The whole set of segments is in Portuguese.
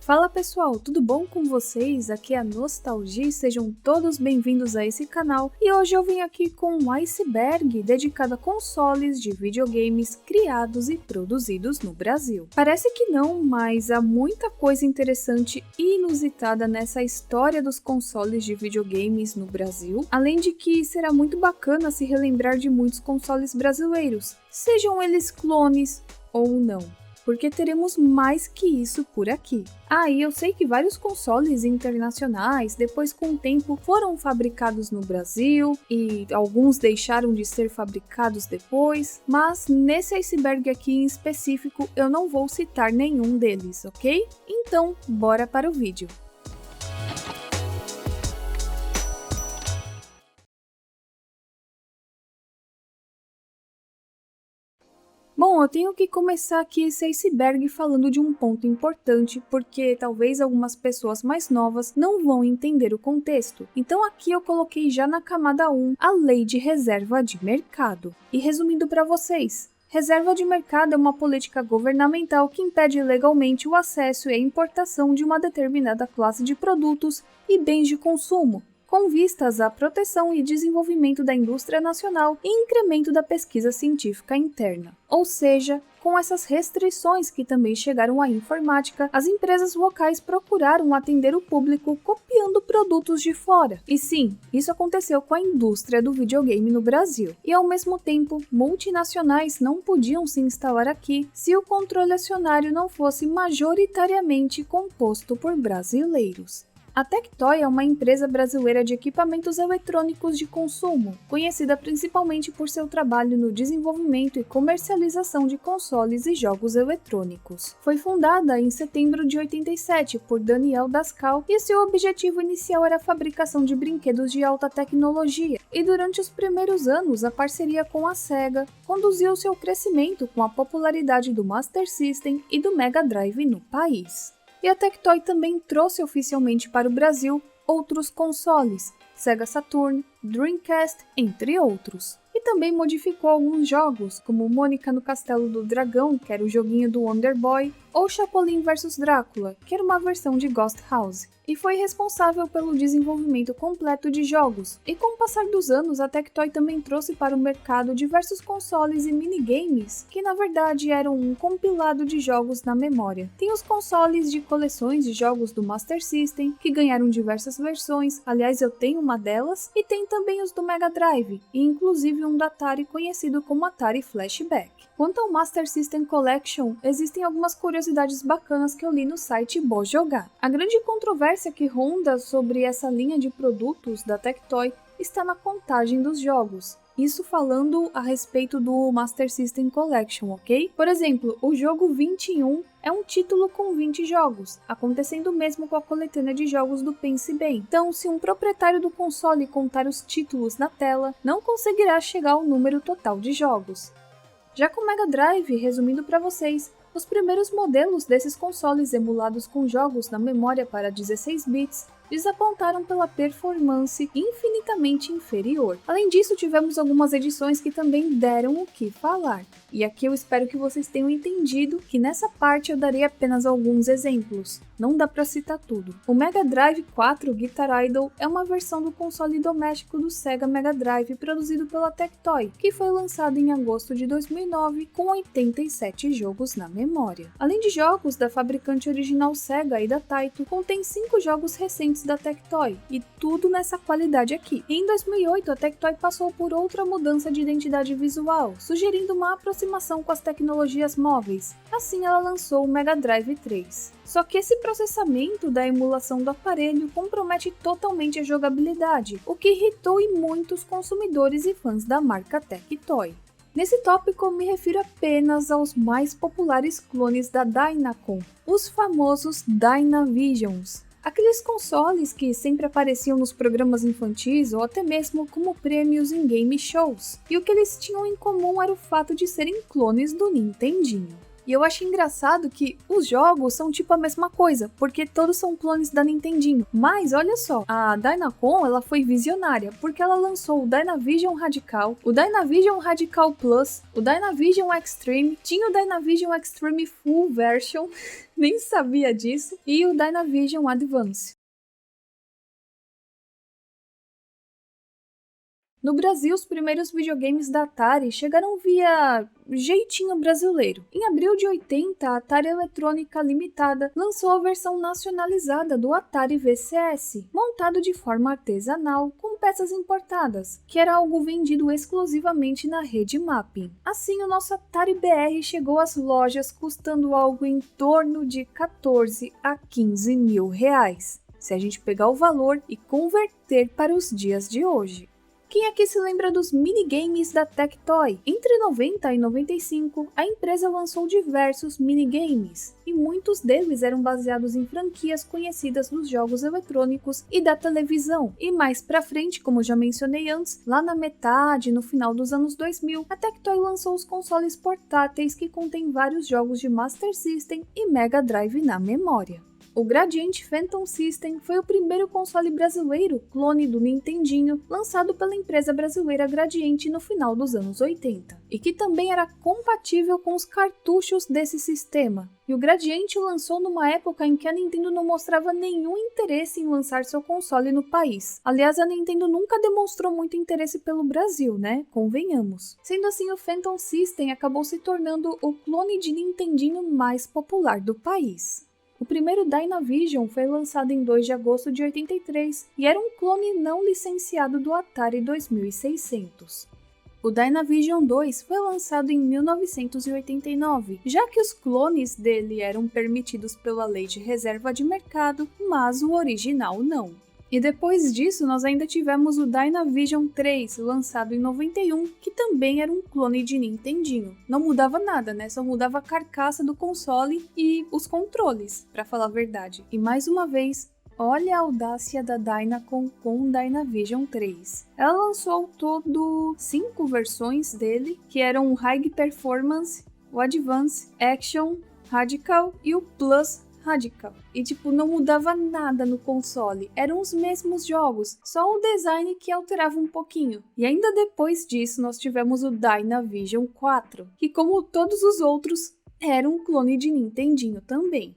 Fala pessoal, tudo bom com vocês? Aqui é a Nostalgia e sejam todos bem-vindos a esse canal. E hoje eu vim aqui com um iceberg dedicado a consoles de videogames criados e produzidos no Brasil. Parece que não, mas há muita coisa interessante e inusitada nessa história dos consoles de videogames no Brasil, além de que será muito bacana se relembrar de muitos consoles brasileiros, sejam eles clones ou não. Porque teremos mais que isso por aqui. E eu sei que vários consoles internacionais, depois com o tempo, foram fabricados no Brasil e alguns deixaram de ser fabricados depois, mas nesse iceberg aqui em específico eu não vou citar nenhum deles, ok? Então, bora para o vídeo. Bom, eu tenho que começar aqui esse iceberg falando de um ponto importante, porque talvez algumas pessoas mais novas não vão entender o contexto. Então aqui eu coloquei já na camada 1 a Lei de Reserva de Mercado. E resumindo para vocês, reserva de mercado é uma política governamental que impede legalmente o acesso e a importação de uma determinada classe de produtos e bens de consumo, com vistas à proteção e desenvolvimento da indústria nacional e incremento da pesquisa científica interna. Ou seja, com essas restrições que também chegaram à informática, as empresas locais procuraram atender o público copiando produtos de fora. E sim, isso aconteceu com a indústria do videogame no Brasil. E ao mesmo tempo, multinacionais não podiam se instalar aqui se o controle acionário não fosse majoritariamente composto por brasileiros. A Tectoy é uma empresa brasileira de equipamentos eletrônicos de consumo, conhecida principalmente por seu trabalho no desenvolvimento e comercialização de consoles e jogos eletrônicos. Foi fundada em setembro de 87 por Daniel Daskal e seu objetivo inicial era a fabricação de brinquedos de alta tecnologia, e durante os primeiros anos a parceria com a Sega conduziu seu crescimento com a popularidade do Master System e do Mega Drive no país. E a Tectoy também trouxe oficialmente para o Brasil outros consoles, Sega Saturn, Dreamcast, entre outros. E também modificou alguns jogos, como Mônica no Castelo do Dragão, que era o joguinho do Wonder Boy, ou Chapolin vs Drácula, que era uma versão de Ghost House. E foi responsável pelo desenvolvimento completo de jogos. E com o passar dos anos, a Tectoy também trouxe para o mercado diversos consoles e minigames, que na verdade eram um compilado de jogos na memória. Tem os consoles de coleções de jogos do Master System, que ganharam diversas versões, aliás eu tenho uma delas, e tem também os do Mega Drive, e inclusive um da Atari conhecido como Atari Flashback. Quanto ao Master System Collection, existem algumas curiosidades bacanas que eu li no site Bo Jogar. A grande controvérsia que ronda sobre essa linha de produtos da Tectoy está na contagem dos jogos. Isso falando a respeito do Master System Collection, ok? Por exemplo, o jogo 21 é um título com 20 jogos, acontecendo mesmo com a coletânea de jogos do Pense Bem. Então, se um proprietário do console contar os títulos na tela, não conseguirá chegar ao número total de jogos. Já com o Mega Drive, resumindo para vocês, os primeiros modelos desses consoles emulados com jogos na memória para 16 bits desapontaram pela performance infinitamente inferior. Além disso, tivemos algumas edições que também deram o que falar. E aqui eu espero que vocês tenham entendido que nessa parte eu darei apenas alguns exemplos, não dá para citar tudo. O Mega Drive 4 Guitar Idol é uma versão do console doméstico do Sega Mega Drive produzido pela Tectoy, que foi lançado em agosto de 2009 com 87 jogos na memória. Além de jogos da fabricante original Sega e da Taito, contém 5 jogos recentes da Tectoy, e tudo nessa qualidade aqui. E em 2008 a Tectoy passou por outra mudança de identidade visual, sugerindo uma aproximação com as tecnologias móveis. Assim ela lançou o Mega Drive 3. Só que esse processamento da emulação do aparelho compromete totalmente a jogabilidade, o que irritou muitos consumidores e fãs da marca Tectoy. Nesse tópico eu me refiro apenas aos mais populares clones da Dynacon, os famosos Dynavisions. Aqueles consoles que sempre apareciam nos programas infantis ou até mesmo como prêmios em game shows. E o que eles tinham em comum era o fato de serem clones do Nintendinho. E eu acho engraçado que os jogos são tipo a mesma coisa, porque todos são clones da Nintendinho. Mas olha só, a Dynacon ela foi visionária, porque ela lançou o Dynavision Radical, o Dynavision Radical Plus, o Dynavision Extreme, tinha o Dynavision Extreme Full Version, nem sabia disso, e o Dynavision Advance. No Brasil, os primeiros videogames da Atari chegaram via jeitinho brasileiro. Em abril de 80, a Atari Eletrônica Limitada lançou a versão nacionalizada do Atari VCS, montado de forma artesanal com peças importadas, que era algo vendido exclusivamente na rede Mapping. Assim, o nosso Atari BR chegou às lojas custando algo em torno de 14 a 15 mil reais, se a gente pegar o valor e converter para os dias de hoje. Quem aqui se lembra dos minigames da Tectoy? Entre 90 e 95, a empresa lançou diversos minigames, e muitos deles eram baseados em franquias conhecidas dos jogos eletrônicos e da televisão. E mais pra frente, como já mencionei antes, lá na metade, no final dos anos 2000, a Tectoy lançou os consoles portáteis que contêm vários jogos de Master System e Mega Drive na memória. O Gradiente Phantom System foi o primeiro console brasileiro clone do Nintendinho lançado pela empresa brasileira Gradiente no final dos anos 80, e que também era compatível com os cartuchos desse sistema. E o Gradiente lançou numa época em que a Nintendo não mostrava nenhum interesse em lançar seu console no país. Aliás, a Nintendo nunca demonstrou muito interesse pelo Brasil, né? Convenhamos. Sendo assim, o Phantom System acabou se tornando o clone de Nintendinho mais popular do país. O primeiro Dynavision foi lançado em 2 de agosto de 83 e era um clone não licenciado do Atari 2600. O Dynavision 2 foi lançado em 1989, já que os clones dele eram permitidos pela lei de reserva de mercado, mas o original não. E depois disso, nós ainda tivemos o Dynavision 3, lançado em 91, que também era um clone de Nintendinho. Não mudava nada, né? Só mudava a carcaça do console e os controles, pra falar a verdade. E mais uma vez, olha a audácia da Dynacon com o Dynavision 3. Ela lançou ao todo 5 versões dele, que eram o High Performance, o Advance, Action, Radical e o Plus Radical. E não mudava nada no console, eram os mesmos jogos, só o design que alterava um pouquinho. E ainda depois disso nós tivemos o Dynavision 4, que como todos os outros, era um clone de Nintendinho também.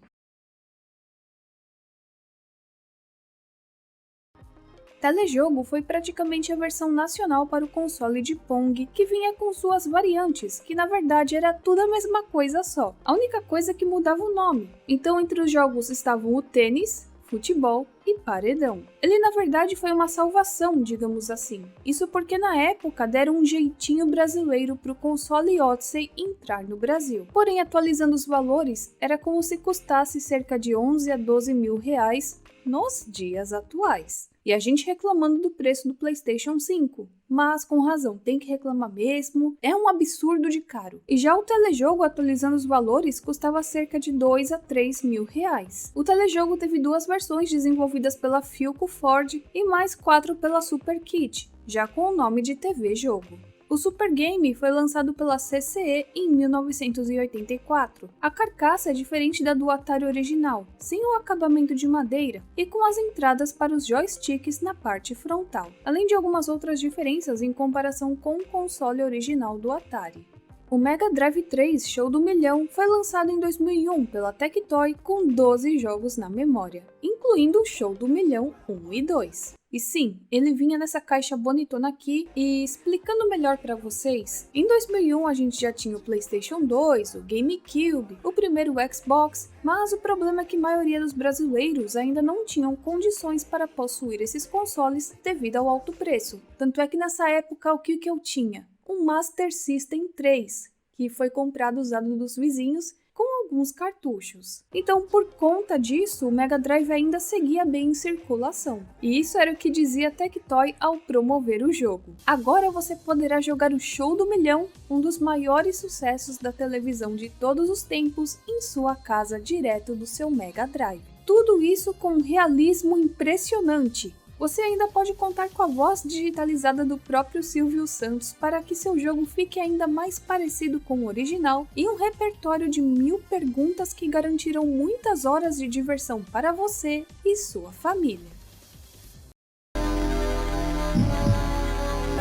Telejogo foi praticamente a versão nacional para o console de Pong, que vinha com suas variantes, que na verdade era tudo a mesma coisa só. A única coisa que mudava o nome. Então entre os jogos estavam o tênis, futebol e paredão. Ele na verdade foi uma salvação, digamos assim. Isso porque na época deram um jeitinho brasileiro para o console Odyssey entrar no Brasil. Porém, atualizando os valores, era como se custasse cerca de 11 a 12 mil reais nos dias atuais. E a gente reclamando do preço do PlayStation 5. Mas com razão, tem que reclamar mesmo, é um absurdo de caro. E já o telejogo, atualizando os valores, custava cerca de 2 a 3 mil reais. O telejogo teve 2 versões desenvolvidas pela Philco Ford e mais 4 pela Super Kit, já com o nome de TV Jogo. O Super Game foi lançado pela CCE em 1984. A carcaça é diferente da do Atari original, sem o acabamento de madeira e com as entradas para os joysticks na parte frontal, além de algumas outras diferenças em comparação com o console original do Atari. O Mega Drive 3 Show do Milhão foi lançado em 2001 pela Tectoy com 12 jogos na memória, incluindo o Show do Milhão 1 e 2. E sim, ele vinha nessa caixa bonitona aqui e explicando melhor para vocês, em 2001 a gente já tinha o PlayStation 2, o GameCube, o primeiro Xbox, mas o problema é que a maioria dos brasileiros ainda não tinham condições para possuir esses consoles devido ao alto preço. Tanto é que nessa época o que eu tinha? Um Master System 3, que foi comprado usado dos vizinhos com alguns cartuchos. Então, por conta disso, o Mega Drive ainda seguia bem em circulação. E isso era o que dizia a Tectoy ao promover o jogo. Agora você poderá jogar o Show do Milhão, um dos maiores sucessos da televisão de todos os tempos, em sua casa direto do seu Mega Drive. Tudo isso com um realismo impressionante. Você ainda pode contar com a voz digitalizada do próprio Silvio Santos para que seu jogo fique ainda mais parecido com o original e um repertório de 1000 perguntas que garantirão muitas horas de diversão para você e sua família.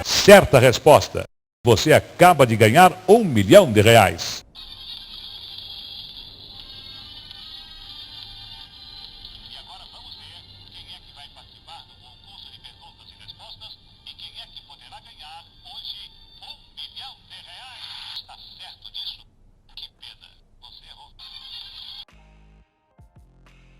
Certa resposta. Você acaba de ganhar R$1 milhão.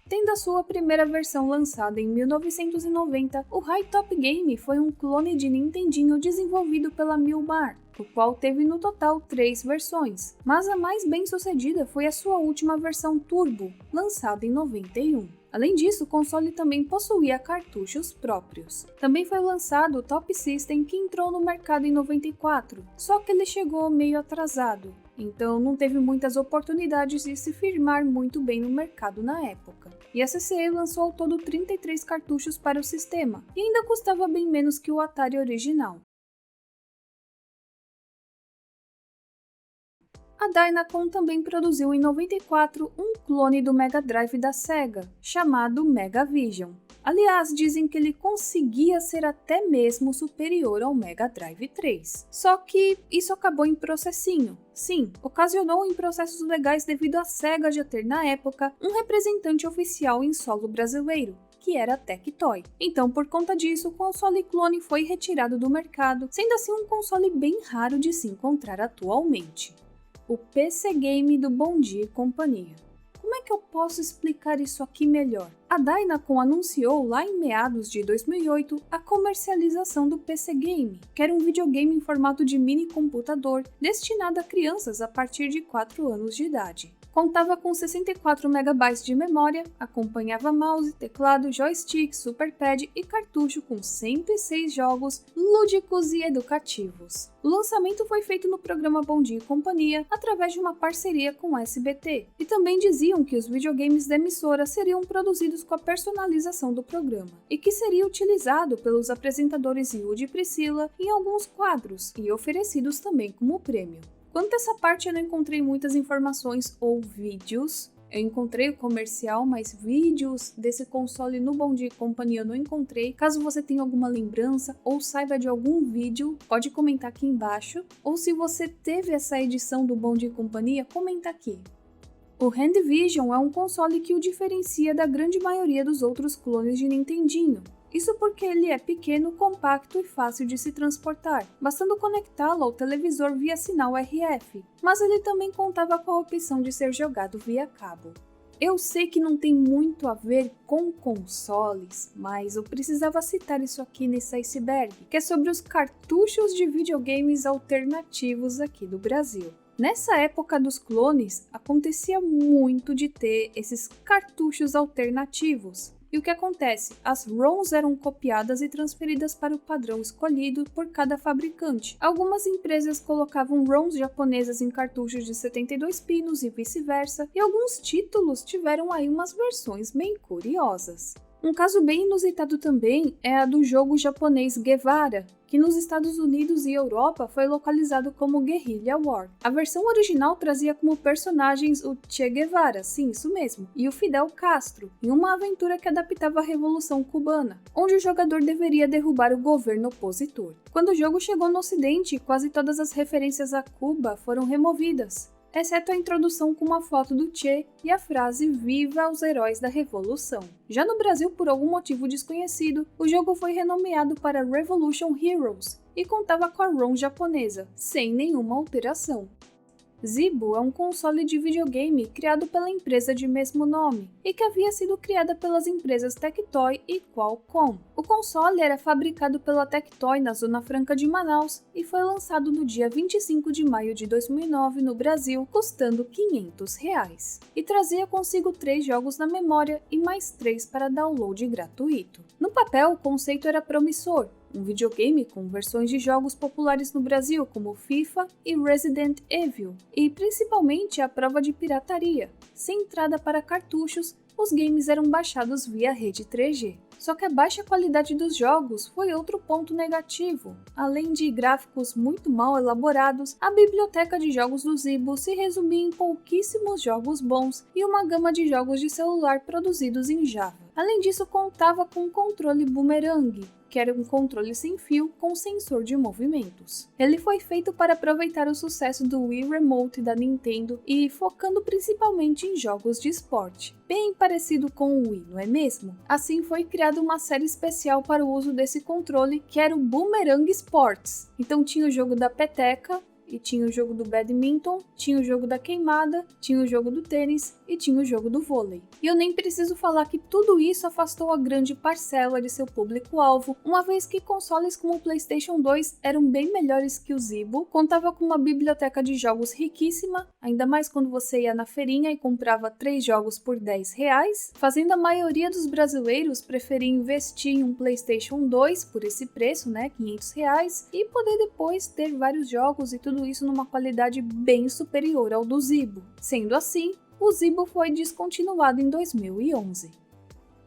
Tendo a sua primeira versão lançada em 1990, o High Top Game foi um clone de Nintendinho desenvolvido pela Milmar, o qual teve no total 3 versões, mas a mais bem sucedida foi a sua última versão Turbo, lançada em 91. Além disso, o console também possuía cartuchos próprios. Também foi lançado o Top System, que entrou no mercado em 94, só que ele chegou meio atrasado, então não teve muitas oportunidades de se firmar muito bem no mercado na época. E a CCE lançou ao todo 33 cartuchos para o sistema, e ainda custava bem menos que o Atari original. A Dynacon também produziu em 94 um clone do Mega Drive da Sega, chamado Mega Vision. Aliás, dizem que ele conseguia ser até mesmo superior ao Mega Drive 3. Só que isso acabou em processinho. Sim, ocasionou em processos legais devido à Sega já ter na época um representante oficial em solo brasileiro, que era a Tectoy. Então, por conta disso, o console clone foi retirado do mercado, sendo assim um console bem raro de se encontrar atualmente. O PC Game do Bom Dia e Companhia. Como é que eu posso explicar isso aqui melhor? A Dynacon anunciou lá em meados de 2008 a comercialização do PC Game, que era um videogame em formato de mini computador destinado a crianças a partir de 4 anos de idade. Contava com 64 MB de memória, acompanhava mouse, teclado, joystick, superpad e cartucho com 106 jogos lúdicos e educativos. O lançamento foi feito no programa Bom Dia e Companhia através de uma parceria com o SBT, e também diziam que os videogames da emissora seriam produzidos com a personalização do programa, e que seria utilizado pelos apresentadores Yudi e Priscila em alguns quadros, e oferecidos também como prêmio. Quanto a essa parte eu não encontrei muitas informações ou vídeos. Eu encontrei o comercial, mas vídeos desse console no Bom Dia e Companhia eu não encontrei. Caso você tenha alguma lembrança ou saiba de algum vídeo, pode comentar aqui embaixo. Ou se você teve essa edição do Bom Dia e Companhia, comenta aqui. O Handyvision é um console que o diferencia da grande maioria dos outros clones de Nintendinho. Isso porque ele é pequeno, compacto e fácil de se transportar, bastando conectá-lo ao televisor via sinal RF, mas ele também contava com a opção de ser jogado via cabo. Eu sei que não tem muito a ver com consoles, mas eu precisava citar isso aqui nesse iceberg, que é sobre os cartuchos de videogames alternativos aqui do Brasil. Nessa época dos clones, acontecia muito de ter esses cartuchos alternativos. E o que acontece? As ROMs eram copiadas e transferidas para o padrão escolhido por cada fabricante. Algumas empresas colocavam ROMs japonesas em cartuchos de 72 pinos e vice-versa, e alguns títulos tiveram aí umas versões bem curiosas. Um caso bem inusitado também é a do jogo japonês Guevara, que nos Estados Unidos e Europa foi localizado como Guerrilla War. A versão original trazia como personagens o Che Guevara, sim, isso mesmo, e o Fidel Castro, em uma aventura que adaptava a Revolução Cubana, onde o jogador deveria derrubar o governo opositor. Quando o jogo chegou no ocidente, quase todas as referências a Cuba foram removidas, exceto a introdução com uma foto do Che e a frase "Viva os heróis da Revolução". Já no Brasil, por algum motivo desconhecido, o jogo foi renomeado para Revolution Heroes e contava com a ROM japonesa, sem nenhuma alteração. Zibo é um console de videogame criado pela empresa de mesmo nome e que havia sido criada pelas empresas Tectoy e Qualcomm. O console era fabricado pela Tectoy na Zona Franca de Manaus e foi lançado no dia 25 de maio de 2009 no Brasil, custando R$ 500. E trazia consigo 3 jogos na memória e mais 3 para download gratuito. No papel, o conceito era promissor. Um videogame com versões de jogos populares no Brasil como FIFA e Resident Evil, e principalmente a prova de pirataria, sem entrada para cartuchos os games eram baixados via rede 3G. Só que a baixa qualidade dos jogos foi outro ponto negativo. Além de gráficos muito mal elaborados, a biblioteca de jogos do Zibo se resumia em pouquíssimos jogos bons e uma gama de jogos de celular produzidos em Java. Além disso, contava com um controle boomerang, que era um controle sem fio com sensor de movimentos. Ele foi feito para aproveitar o sucesso do Wii Remote da Nintendo e focando principalmente em jogos de esporte. Bem parecido com o Wii, não é mesmo? Assim foi criada uma série especial para o uso desse controle, que era o Boomerang Sports. Então tinha o jogo da peteca, e tinha o jogo do badminton, tinha o jogo da queimada, tinha o jogo do tênis e tinha o jogo do vôlei. E eu nem preciso falar que tudo isso afastou a grande parcela de seu público-alvo, uma vez que consoles como o PlayStation 2 eram bem melhores que o Zibo, contava com uma biblioteca de jogos riquíssima, ainda mais quando você ia na feirinha e comprava 3 jogos por R$10, fazendo a maioria dos brasileiros preferir investir em um PlayStation 2 por esse preço, né, R$500, e poder depois ter vários jogos e tudo isso numa qualidade bem superior ao do Zibo. Sendo assim, o Zibo foi descontinuado em 2011.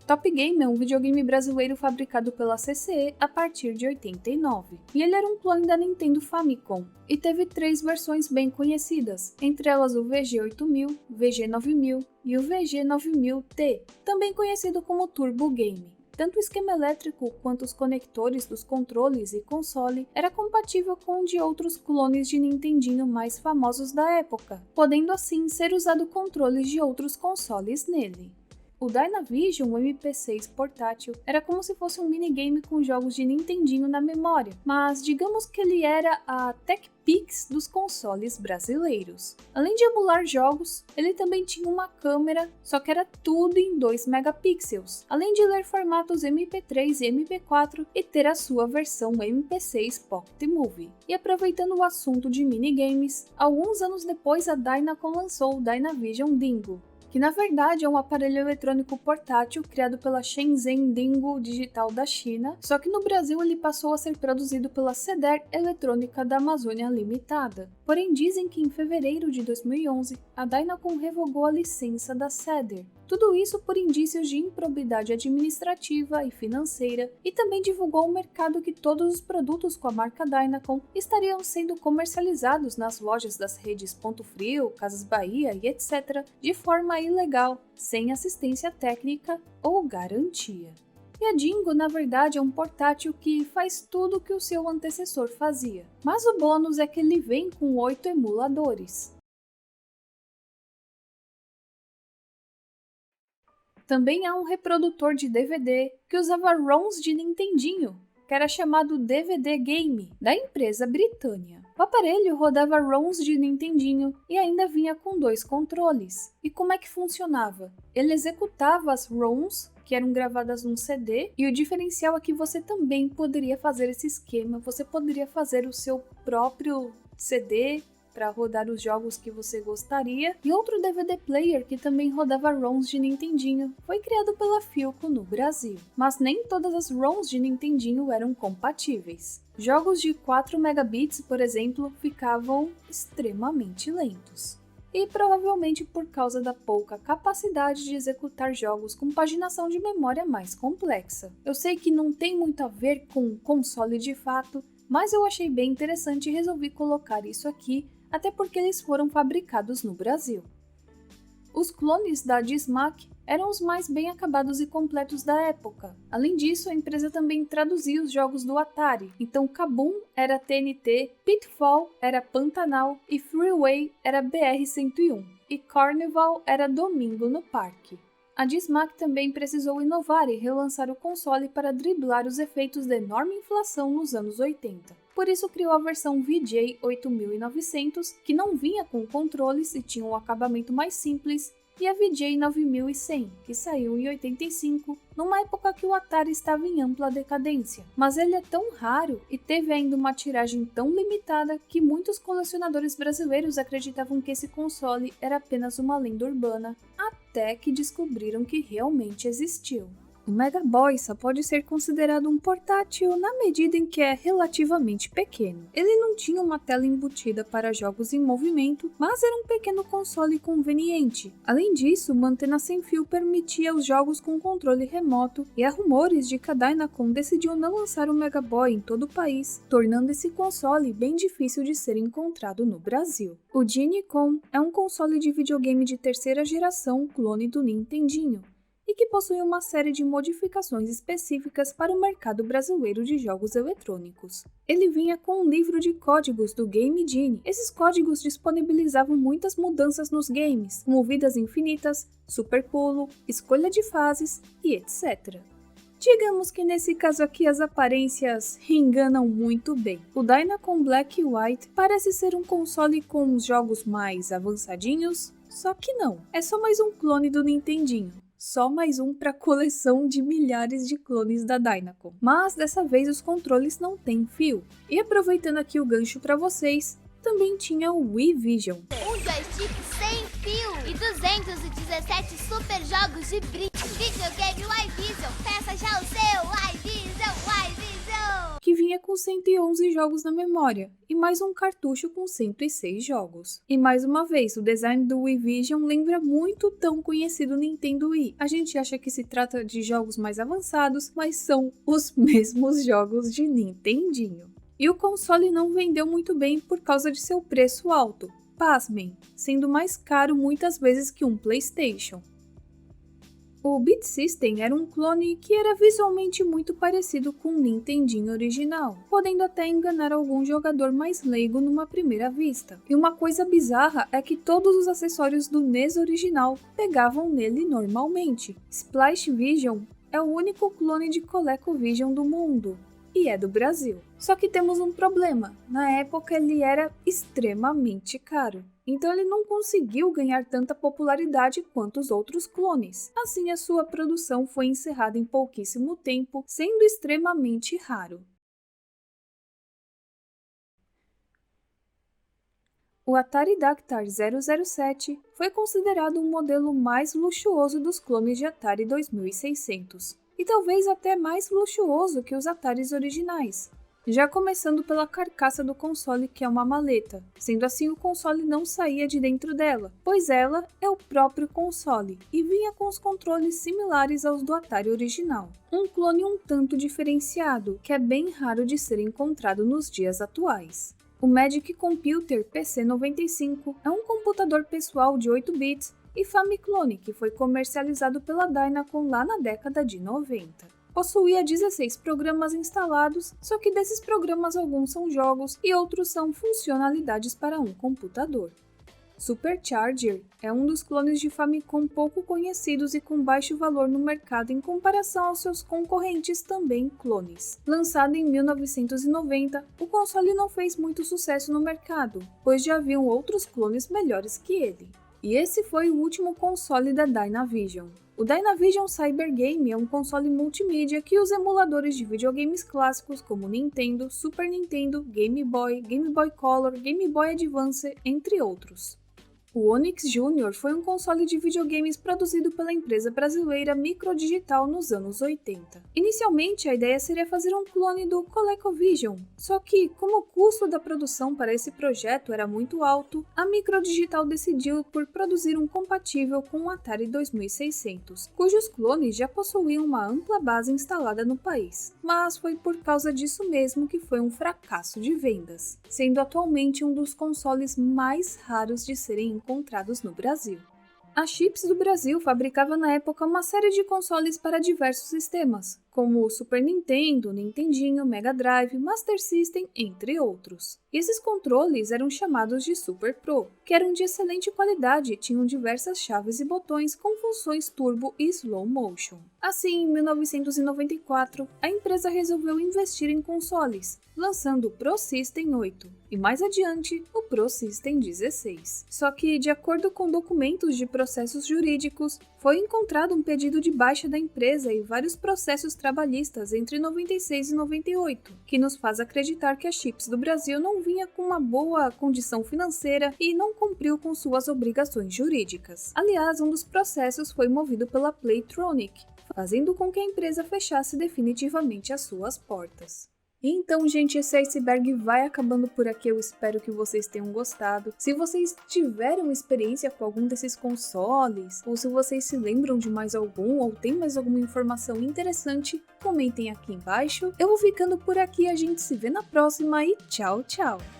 Top Game é um videogame brasileiro fabricado pela CCE a partir de 89, e ele era um clone da Nintendo Famicom, e teve 3 versões bem conhecidas, entre elas o VG8000, VG9000 e o VG9000T, também conhecido como Turbo Game. Tanto o esquema elétrico quanto os conectores dos controles e console era compatível com o de outros clones de Nintendinho mais famosos da época, podendo assim ser usado controles de outros consoles nele. O Dynavision, o MP6 portátil, era como se fosse um minigame com jogos de Nintendinho na memória, mas digamos que ele era a TechPix dos consoles brasileiros. Além de emular jogos, ele também tinha uma câmera, só que era tudo em 2 megapixels, além de ler formatos MP3 e MP4 e ter a sua versão MP6 Pocket Movie. E aproveitando o assunto de minigames, alguns anos depois a Dynacon lançou o Dynavision Dingo, que na verdade é um aparelho eletrônico portátil criado pela Shenzhen Dingo Digital da China, só que no Brasil ele passou a ser produzido pela Ceder Eletrônica da Amazônia Limitada. Porém dizem que em fevereiro de 2011 a Dynacon revogou a licença da Ceder. Tudo isso por indícios de improbidade administrativa e financeira, e também divulgou ao mercado que todos os produtos com a marca Dynacon estariam sendo comercializados nas lojas das redes Ponto Frio, Casas Bahia e etc. de forma ilegal, sem assistência técnica ou garantia. E a Dingo, na verdade, é um portátil que faz tudo o que o seu antecessor fazia, mas o bônus é que ele vem com 8 emuladores. Também há um reprodutor de DVD que usava ROMs de Nintendinho, que era chamado DVD Game, da empresa Britânia. O aparelho rodava ROMs de Nintendinho e ainda vinha com 2 controles. E como é que funcionava? Ele executava as ROMs, que eram gravadas num CD, e o diferencial é que você também poderia fazer esse esquema, você poderia fazer o seu próprio CD, para rodar os jogos que você gostaria, e outro DVD player que também rodava ROMs de Nintendinho foi criado pela Philco no Brasil, mas nem todas as ROMs de Nintendinho eram compatíveis. Jogos de 4 megabits, por exemplo, ficavam extremamente lentos. E provavelmente por causa da pouca capacidade de executar jogos com paginação de memória mais complexa. Eu sei que não tem muito a ver com o console de fato, mas eu achei bem interessante e resolvi colocar isso aqui, até porque eles foram fabricados no Brasil. Os clones da Dismac eram os mais bem acabados e completos da época. Além disso, a empresa também traduzia os jogos do Atari, então Kabum era TNT, Pitfall era Pantanal e Freeway era BR-101, e Carnival era Domingo no Parque. A Dismac também precisou inovar e relançar o console para driblar os efeitos da enorme inflação nos anos 80. Por isso criou a versão VJ 8900, que não vinha com controles e tinha um acabamento mais simples, e a VJ 9100, que saiu em 85, numa época que o Atari estava em ampla decadência. Mas ele é tão raro e teve ainda uma tiragem tão limitada que muitos colecionadores brasileiros acreditavam que esse console era apenas uma lenda urbana, até que descobriram que realmente existiu. O Mega Boy só pode ser considerado um portátil na medida em que é relativamente pequeno. Ele não tinha uma tela embutida para jogos em movimento, mas era um pequeno console conveniente. Além disso, uma antena sem fio permitia os jogos com controle remoto, e há rumores de que a Dynacon decidiu não lançar o Mega Boy em todo o país, tornando esse console bem difícil de ser encontrado no Brasil. O Genie-Con é um console de videogame de terceira geração, clone do Nintendinho, e que possui uma série de modificações específicas para o mercado brasileiro de jogos eletrônicos. Ele vinha com um livro de códigos do Game Genie. Esses códigos disponibilizavam muitas mudanças nos games, como vidas infinitas, super pulo, escolha de fases e etc. Digamos que nesse caso aqui as aparências enganam muito bem. O Dynacon Black e White parece ser um console com os jogos mais avançadinhos, só que não, é só mais um clone do Nintendinho. Só mais um para a coleção de milhares de clones da Dynacon. Mas dessa vez os controles não têm fio. E aproveitando aqui o gancho para vocês, também tinha o Wii Vision. Um joystick sem fio e 217 super jogos de brinco. Videogame Wii Vision, peça já o seu Wii Vision, Wii Vision! Que vinha com 111 jogos na memória, e mais um cartucho com 106 jogos. E mais uma vez, o design do Wii Vision lembra muito o tão conhecido Nintendo Wii. A gente acha que se trata de jogos mais avançados, mas são os mesmos jogos de Nintendinho. E o console não vendeu muito bem por causa de seu preço alto. Pasmem, sendo mais caro muitas vezes que um PlayStation. O Beat System era um clone que era visualmente muito parecido com o Nintendinho original, podendo até enganar algum jogador mais leigo numa primeira vista. E uma coisa bizarra é que todos os acessórios do NES original pegavam nele normalmente. Splash Vision é o único clone de ColecoVision do mundo, e é do Brasil. Só que temos um problema, na época ele era extremamente caro. Então ele não conseguiu ganhar tanta popularidade quanto os outros clones. Assim, a sua produção foi encerrada em pouquíssimo tempo, sendo extremamente raro. O Atari Dactar 007 foi considerado um modelo mais luxuoso dos clones de Atari 2600, e talvez até mais luxuoso que os Ataris originais. Já começando pela carcaça do console, que é uma maleta. Sendo assim, o console não saía de dentro dela, pois ela é o próprio console, e vinha com os controles similares aos do Atari original. Um clone um tanto diferenciado, que é bem raro de ser encontrado nos dias atuais. O Magic Computer PC-95 é um computador pessoal de 8 bits e Famiclone, que foi comercializado pela Dynacon lá na década de 90. Possuía 16 programas instalados, só que desses programas alguns são jogos e outros são funcionalidades para um computador. Supercharger é um dos clones de Famicom pouco conhecidos e com baixo valor no mercado em comparação aos seus concorrentes também clones. Lançado em 1990, o console não fez muito sucesso no mercado, pois já haviam outros clones melhores que ele. E esse foi o último console da Dynavision. O Dynavision Cyber Game é um console multimídia que usa emuladores de videogames clássicos como Nintendo, Super Nintendo, Game Boy Color, Game Boy Advance, entre outros. O Onyx Junior foi um console de videogames produzido pela empresa brasileira Microdigital nos anos 80. Inicialmente, a ideia seria fazer um clone do ColecoVision, só que, como o custo da produção para esse projeto era muito alto, a Microdigital decidiu por produzir um compatível com o Atari 2600, cujos clones já possuíam uma ampla base instalada no país. Mas foi por causa disso mesmo que foi um fracasso de vendas, sendo atualmente um dos consoles mais raros de serem encontrados no Brasil. A Chips do Brasil fabricava na época uma série de consoles para diversos sistemas, como o Super Nintendo, Nintendinho, Mega Drive, Master System, entre outros. E esses controles eram chamados de Super Pro, que eram de excelente qualidade e tinham diversas chaves e botões com funções turbo e slow motion. Assim, em 1994, a empresa resolveu investir em consoles, lançando o Pro System 8 e mais adiante o Pro System 16. Só que, de acordo com documentos de processos jurídicos, foi encontrado um pedido de baixa da empresa e vários processos trabalhistas entre 96 e 98, que nos faz acreditar que a Chips do Brasil não vinha com uma boa condição financeira e não cumpriu com suas obrigações jurídicas. Aliás, um dos processos foi movido pela Playtronic, fazendo com que a empresa fechasse definitivamente as suas portas. Então, gente, esse iceberg vai acabando por aqui. Eu espero que vocês tenham gostado. Se vocês tiveram experiência com algum desses consoles, ou se vocês se lembram de mais algum, ou tem mais alguma informação interessante, comentem aqui embaixo. Eu vou ficando por aqui, a gente se vê na próxima e tchau, tchau!